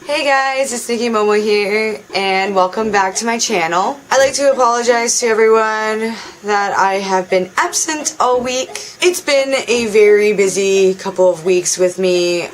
Hey guys, it's Nikki Momo here, and welcome back to my channel. I'd like to apologize to everyone that I have been absent all week. It's been a very busy couple of weeks with me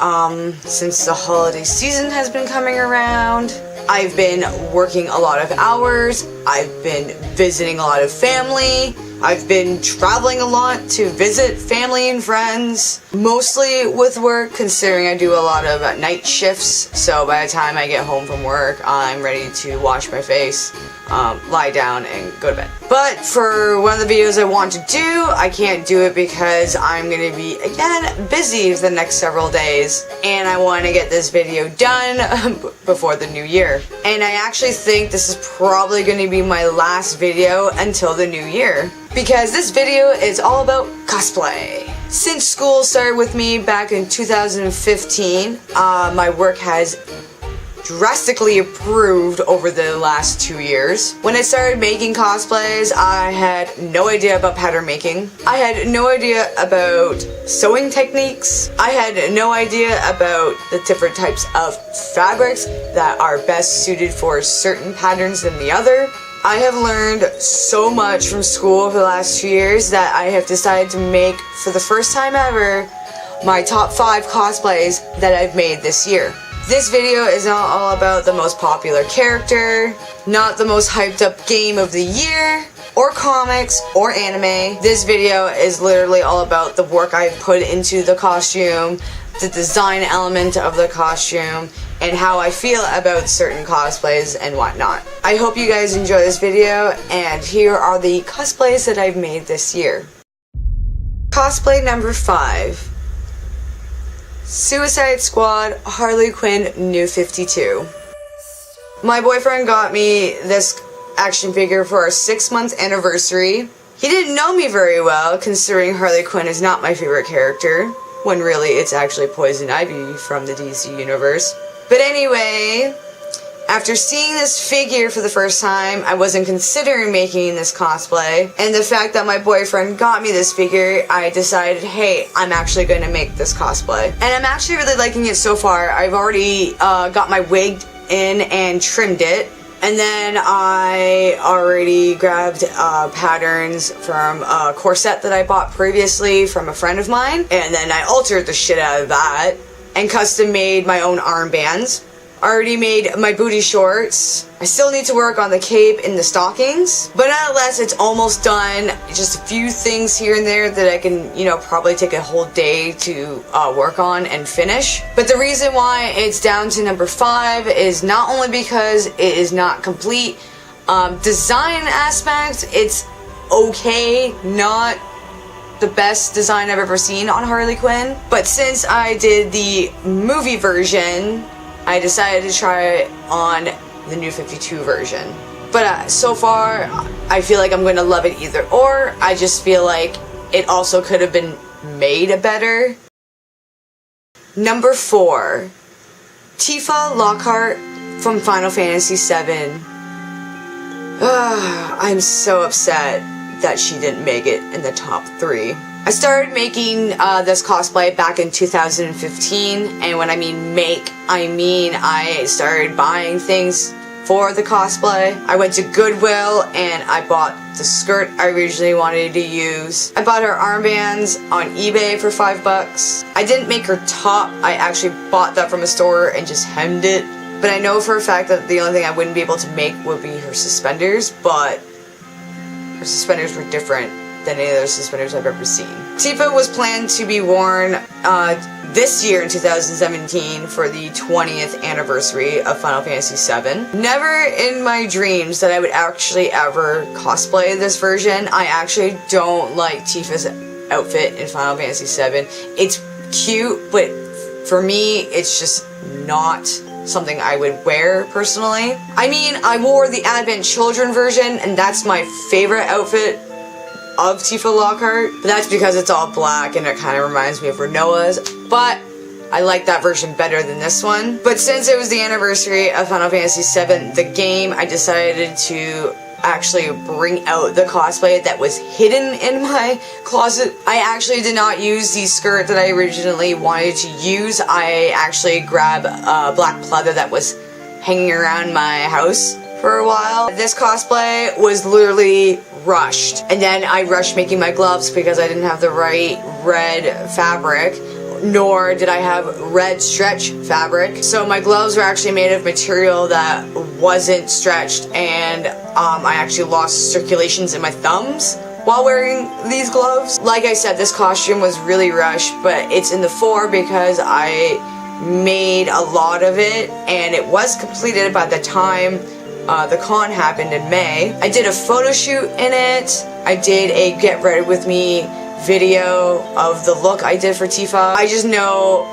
since the holiday season has been coming around. I've been working a lot of hours, I've been visiting a lot of family, I've been traveling a lot to visit family and friends, mostly with work, considering I do a lot of night shifts, so by the time I get home from work, I'm ready to wash my face, lie down, and go to bed. But for one of the videos I want to do, I can't do it because I'm going to be, again, busy for the next several days, and I want to get this video done before the new year. And I actually think this is probably going to be my last video until the new year, because this video is all about cosplay. Since school started with me back in 2015, my work has drastically improved over the last 2 years. When I started making cosplays, I had no idea about pattern making. I had no idea about sewing techniques. I had no idea about the different types of fabrics that are best suited for certain patterns than the other. I have learned so much from school for the last 2 years that I have decided to make, for the first time ever, my top 5 cosplays that I've made this year. This video is not all about the most popular character, not the most hyped up game of the year, or comics, or anime. This video is literally all about the work I've put into the costume, the design element of the costume, and how I feel about certain cosplays and whatnot. I hope you guys enjoy this video, and here are the cosplays that I've made this year. Cosplay number 5. Suicide Squad Harlequin New 52. My boyfriend got me this action figure for our 6-month anniversary. He didn't know me very well, considering Harlequin is not my favorite character, when really it's actually Poison Ivy from the DC universe. But anyway, after seeing this figure for the first time, I wasn't considering making this cosplay, and the fact that my boyfriend got me this figure, I decided, hey, I'm actually going to make this cosplay. And I'm actually really liking it so far. I've already got my wig in and trimmed it, and then I already grabbed patterns from a corset that I bought previously from a friend of mine, and then I altered the shit out of that and custom made my own armbands. Already made my booty shorts. I still need to work on the cape and the stockings, but nonetheless, it's almost done. Just a few things here and there that I can, probably take a whole day to work on and finish. But the reason why it's down to number 5 is not only because it is not complete. Design aspect, it's okay, not the best design I've ever seen on Harley Quinn. But since I did the movie version, I decided to try it on the New 52 version. But so far, I feel like I'm going to love it either or. I just feel like it also could have been made better. Number 4. Tifa Lockhart from Final Fantasy VII. I'm so upset that she didn't make it in the top 3. I started making this cosplay back in 2015, and when I mean make, I mean I started buying things for the cosplay. I went to Goodwill and I bought the skirt I originally wanted to use. I bought her armbands on eBay for $5. I didn't make her top, I actually bought that from a store and just hemmed it. But I know for a fact that the only thing I wouldn't be able to make would be her suspenders, but her suspenders were different than any other suspenders I've ever seen. Tifa was planned to be worn this year in 2017 for the 20th anniversary of Final Fantasy VII. Never in my dreams that I would actually ever cosplay this version. I actually don't like Tifa's outfit in Final Fantasy VII. It's cute, but for me, it's just not something I would wear personally. I mean, I wore the Advent Children version, and that's my favorite outfit of Tifa Lockhart, but that's because it's all black and it kind of reminds me of Renoa's, but I like that version better than this one. But since it was the anniversary of Final Fantasy VII, the game, I decided to actually bring out the cosplay that was hidden in my closet. I actually did not use the skirt that I originally wanted to use. I actually grabbed a black pleather that was hanging around my house for a while. This cosplay was literally rushed. And then I rushed making my gloves because I didn't have the right red fabric, nor did I have red stretch fabric. So my gloves were actually made of material that wasn't stretched, and I actually lost circulations in my thumbs while wearing these gloves. Like I said, this costume was really rushed, but it's in the 4 because I made a lot of it and it was completed by the time the con happened in May. I did a photo shoot in it. I did a get ready with me video of the look I did for Tifa. I just know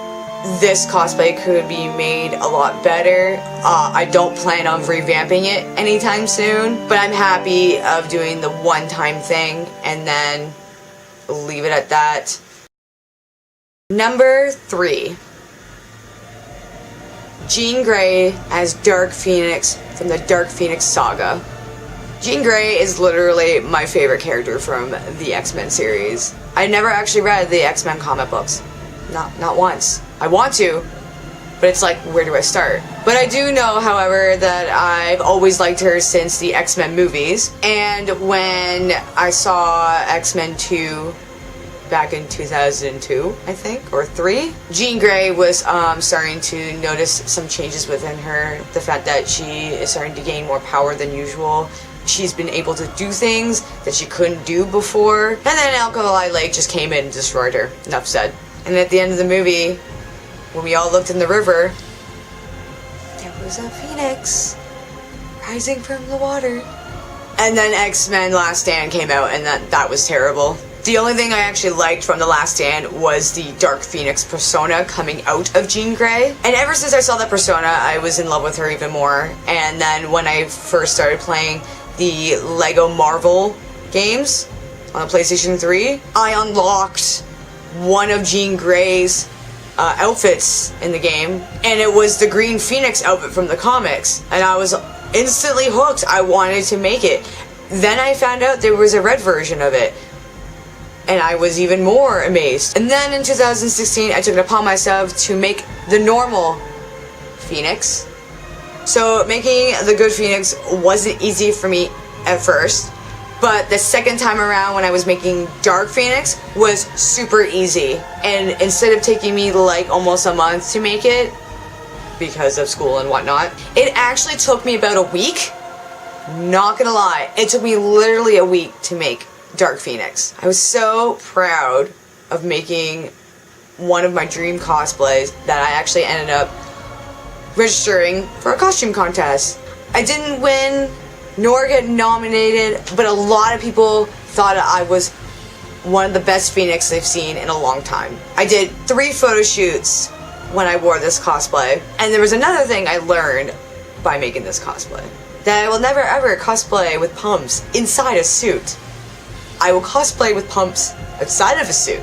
this cosplay could be made a lot better. I don't plan on revamping it anytime soon, but I'm happy of doing the one-time thing and then leave it at that. Number 3. Jean Grey as Dark Phoenix from the Dark Phoenix saga. Jean Grey is literally my favorite character from the X-Men series. I never actually read the X-Men comic books. Not once. I want to, but it's like, where do I start? But I do know, however, that I've always liked her since the X-Men movies. And when I saw X-Men 2 back in 2002, I think, or 3, Jean Grey was starting to notice some changes within her. The fact that she is starting to gain more power than usual. She's been able to do things that she couldn't do before. And then Alkali Lake just came in and destroyed her. Enough said. And at the end of the movie, when we all looked in the river, there was a phoenix rising from the water. And then X-Men Last Stand came out, and that was terrible. The only thing I actually liked from The Last Stand was the Dark Phoenix persona coming out of Jean Grey. And ever since I saw that persona, I was in love with her even more. And then when I first started playing the Lego Marvel games on the PlayStation 3, I unlocked one of Jean Grey's outfits in the game, and it was the Green Phoenix outfit from the comics, and I was instantly hooked. I wanted to make it. Then I found out there was a red version of it, and I was even more amazed. And then in 2016, I took it upon myself to make the normal Phoenix. So making the good Phoenix wasn't easy for me at first, but the second time around when I was making Dark Phoenix was super easy. And instead of taking me like almost a month to make it, because of school and whatnot, it actually took me about a week. Not gonna lie, it took me literally a week to make Dark Phoenix. I was so proud of making one of my dream cosplays that I actually ended up registering for a costume contest. I didn't win nor get nominated, but a lot of people thought I was one of the best Phoenix they've seen in a long time. I did 3 photo shoots when I wore this cosplay, and there was another thing I learned by making this cosplay, that I will never ever cosplay with pumps inside a suit. I will cosplay with pumps outside of a suit,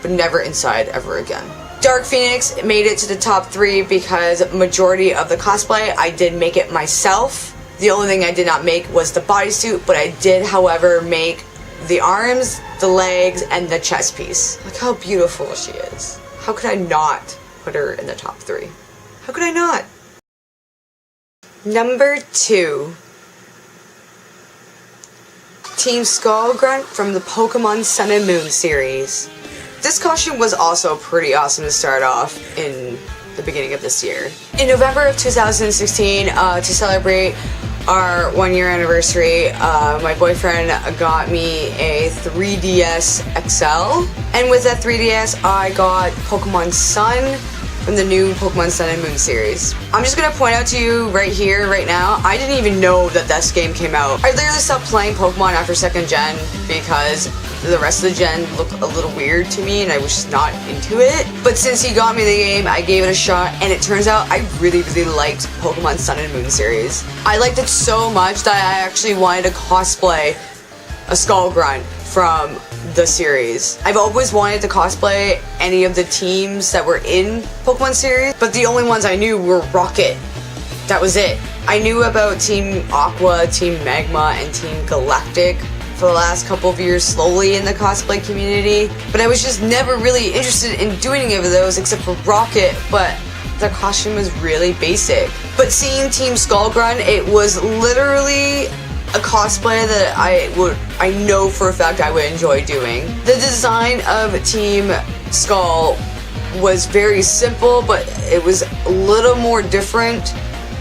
but never inside ever again. Dark Phoenix made it to the top 3 because majority of the cosplay I did make it myself. The only thing I did not make was the bodysuit, but I did, however, make the arms, the legs, and the chest piece. Look how beautiful she is. How could I not put her in the top 3? How could I not? Number 2. Team Skullgrunt from the Pokemon Sun and Moon series. This costume was also pretty awesome to start off in the beginning of this year. In November of 2016, to celebrate our 1-year anniversary, my boyfriend got me a 3DS XL, and with that 3DS I got Pokemon Sun from the new Pokemon Sun and Moon series. I'm just gonna point out to you right here, right now, I didn't even know that this game came out. I literally stopped playing Pokemon after 2nd gen because the rest of the gen looked a little weird to me and I was just not into it. But since he got me the game, I gave it a shot, and it turns out I really liked Pokemon Sun and Moon series. I liked it so much that I actually wanted to cosplay a Skullgrunt from the series. I've always wanted to cosplay any of the teams that were in Pokemon series, but the only ones I knew were Rocket. That was it. I knew about Team Aqua, Team Magma, and Team Galactic for the last couple of years slowly in the cosplay community, but I was just never really interested in doing any of those except for Rocket, but the costume was really basic. But seeing Team Skullgrunt, it was literally a cosplay that I know for a fact I would enjoy doing. The design of Team Skull was very simple, but it was a little more different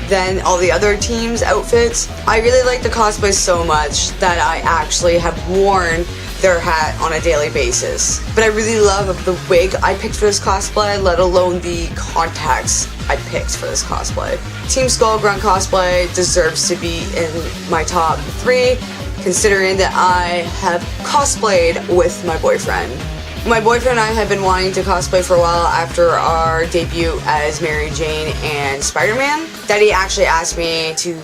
than all the other teams' outfits. I really like the cosplay so much that I actually have worn their hat on a daily basis. But I really love the wig I picked for this cosplay, let alone the contacts I picked for this cosplay. Team Skullgrunt cosplay deserves to be in my top 3, considering that I have cosplayed with my boyfriend. My boyfriend and I have been wanting to cosplay for a while after our debut as Mary Jane and Spider-Man. Daddy actually asked me to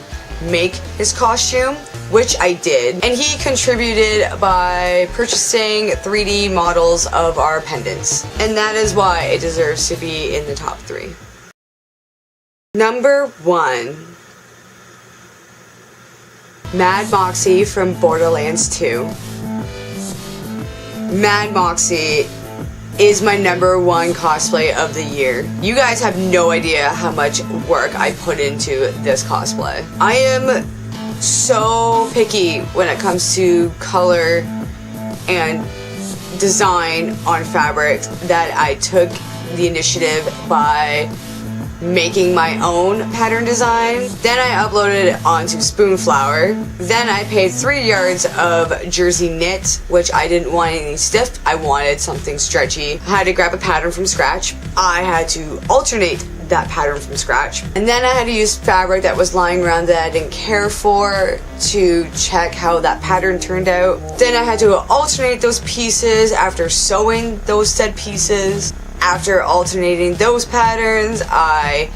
make his costume, which I did, and he contributed by purchasing 3D models of our pendants, and that is why it deserves to be in the top 3. Number 1. Mad Moxie from Borderlands 2. Mad Moxie is my number 1 cosplay of the year. You guys have no idea how much work I put into this cosplay. I am so picky when it comes to color and design on fabrics that I took the initiative by making my own pattern design. Then I uploaded it onto Spoonflower. Then I paid 3 yards of jersey knit, which I didn't want anything stiff. I wanted something stretchy. I had to grab a pattern from scratch. I had to alternate that pattern from scratch. And then I had to use fabric that was lying around that I didn't care for to check how that pattern turned out. Then I had to alternate those pieces after sewing those said pieces. After alternating those patterns, I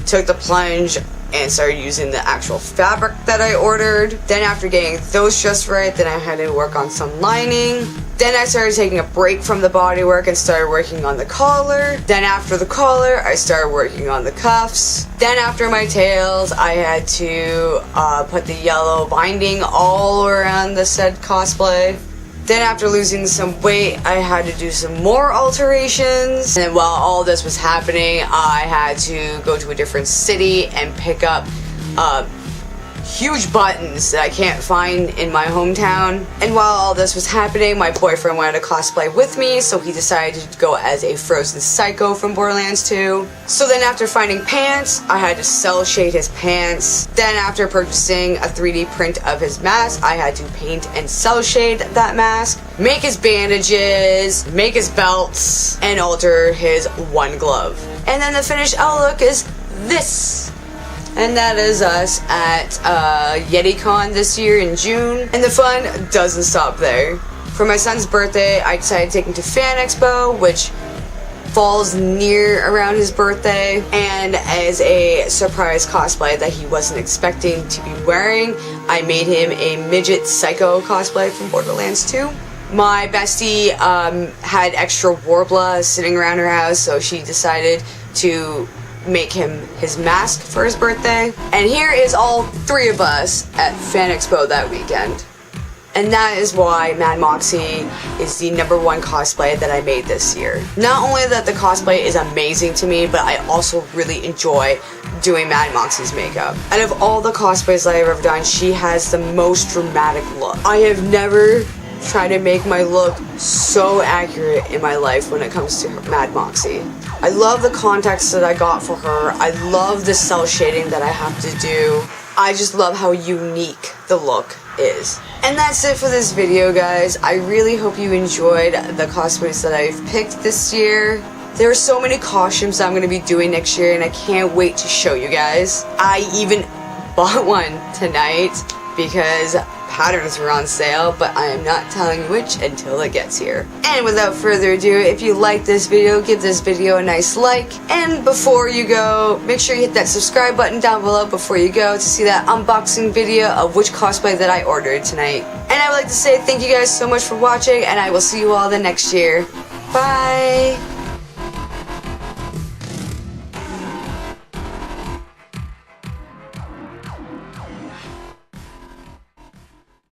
took the plunge and started using the actual fabric that I ordered. Then after getting those just right, then I had to work on some lining. Then I started taking a break from the bodywork and started working on the collar. Then after the collar, I started working on the cuffs. Then after my tails, I had to put the yellow binding all around the said cosplay. Then after losing some weight, I had to do some more alterations. And while all this was happening, I had to go to a different city and pick up huge buttons that I can't find in my hometown. And while all this was happening, my boyfriend wanted to cosplay with me, so he decided to go as a frozen psycho from Borderlands 2. So then after finding pants, I had to cell shade his pants. Then after purchasing a 3D print of his mask, I had to paint and cell shade that mask, make his bandages, make his belts, and alter his one glove. And then the finished outlook is this. And that is us at YetiCon this year in June. And the fun doesn't stop there. For my son's birthday, I decided to take him to Fan Expo, which falls near around his birthday. And as a surprise cosplay that he wasn't expecting to be wearing, I made him a midget psycho cosplay from Borderlands 2. My bestie had extra Warbler sitting around her house, so she decided to make him his mask for his birthday. And here is all 3 of us at Fan Expo that weekend. And that is why Mad Moxie is the number 1 cosplay that I made this year. Not only that the cosplay is amazing to me, but I also really enjoy doing Mad Moxie's makeup. Out of all the cosplays that I've ever done, she has the most dramatic look. I have never tried to make my look so accurate in my life when it comes to Mad Moxie. I love the contacts that I got for her. I love the cell shading that I have to do. I just love how unique the look is. And that's it for this video, guys. I really hope you enjoyed the cosplays that I've picked this year. There are so many costumes that I'm going to be doing next year, and I can't wait to show you guys. I even bought one tonight because patterns were on sale, but I am not telling you which until it gets here. And without further ado, if you like this video, give this video a nice like. And before you go, make sure you hit that subscribe button down below before you go to see that unboxing video of which cosplay that I ordered tonight. And I would like to say thank you guys so much for watching, and I will see you all the next year. Bye!